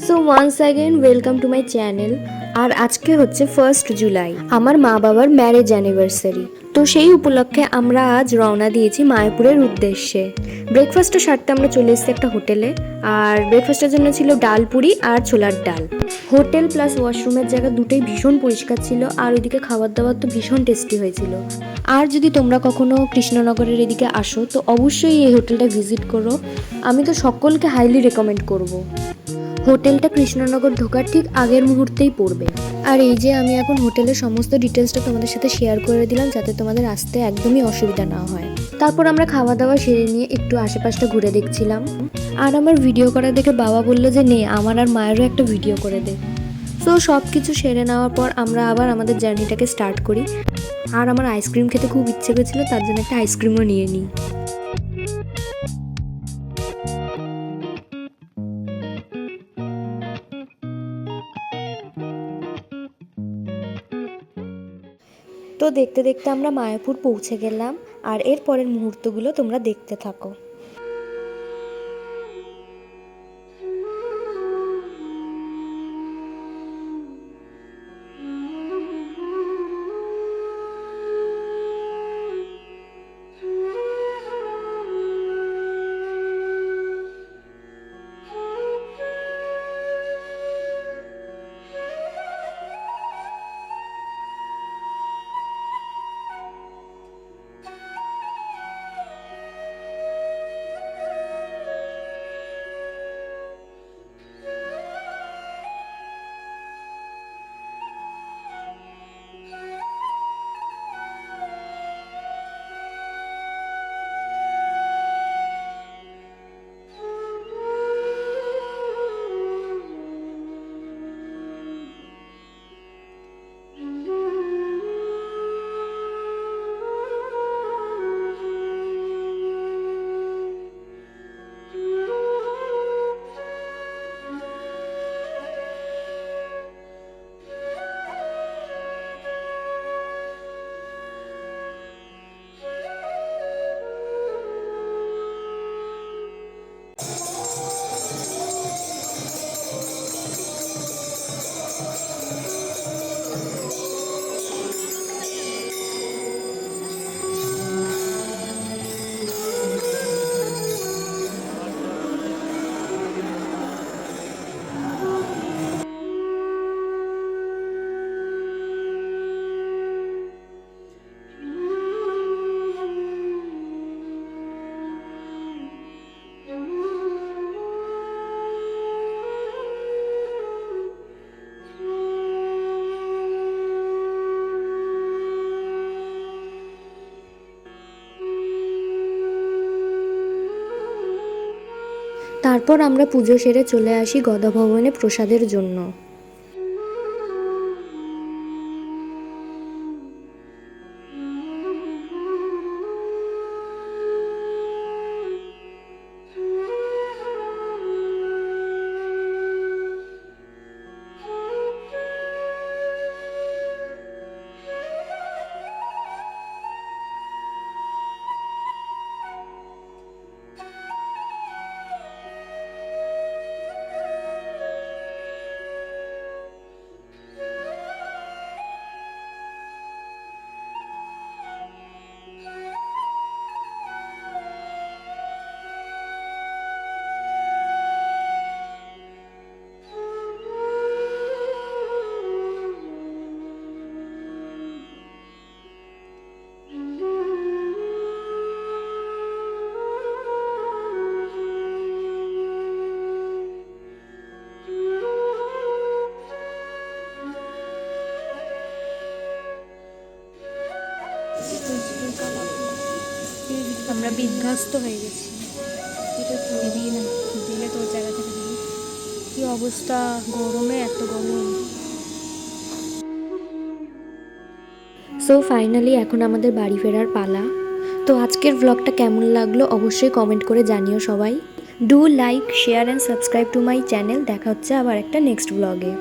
So once again welcome to my channel. আর আজকে হচ্ছে 1 জুলাই, আমার মা বাবার ম্যারেজ অ্যানিভার্সারি। তো সেই উপলক্ষে আমরা আজ রওনা দিয়েছি মায়াপুরের উদ্দেশ্যে। ব্রেকফাস্টটা সারতে আমরা চলে এসেছি একটা হোটেলে। আর ব্রেকফাস্টের জন্য ছিল ডাল পুরি আর ছোলার ডাল। হোটেল প্লাস ওয়াশরুমের জায়গা দুটোই ভীষণ পরিষ্কার ছিল, আর ওইদিকে খাবার দাবার তো ভীষণ টেস্টি হয়েছিল। আর যদি তোমরা কখনো কৃষ্ণনগরের এদিকে আসো তো অবশ্যই এই হোটেলটা ভিজিট করো। আমি তো সকলকে হাইলি রেকমেন্ড করব। হোটেলটা কৃষ্ণনগর ঢোকার ঠিক আগের মুহূর্তেই পড়বে। আর এই যে আমি এখন হোটেলের সমস্ত ডিটেলসটা তোমাদের সাথে শেয়ার করে দিলাম, যাতে তোমাদের আসতে একদমই অসুবিধা না হয়। তারপর আমরা খাওয়া দাওয়া সেরে নিয়ে একটু আশেপাশটা ঘুরে দেখছিলাম। আর আমার ভিডিও করা দেখে বাবা বললো যে নে আমার আর মায়েরও একটা ভিডিও করে দে। সো সব কিছু সেরে নেওয়ার পর আমরা আবার আমাদের জার্নিটাকে স্টার্ট করি। আর আমার আইসক্রিম খেতে খুব ইচ্ছে করেছিল, তার জন্য একটা আইসক্রিমও নিয়ে নিই। তো দেখতে দেখতে আমরা মায়াপুর পৌঁছে গেলাম, আর এর পরের মুহূর্তগুলো তোমরা দেখতে থাকো। তারপর আমরা পুজো সেরে চলে আসি গদা ভবনে প্রসাদের জন্য। আমরা বিধ্বস্ত হয়ে গেছি। এটা তুই দিই না, দিলে তোর জায়গা থেকে দিই। কি অবস্থা, গরমে এত গরম। সো ফাইনালি এখন আমাদের বাড়ি ফেরার পালা। তো আজকের ব্লগটা কেমন লাগলো অবশ্যই কমেন্ট করে জানিও সবাই। Do like, share and subscribe to my channel. দেখা হচ্ছে আবার একটা নেক্সট ব্লগে।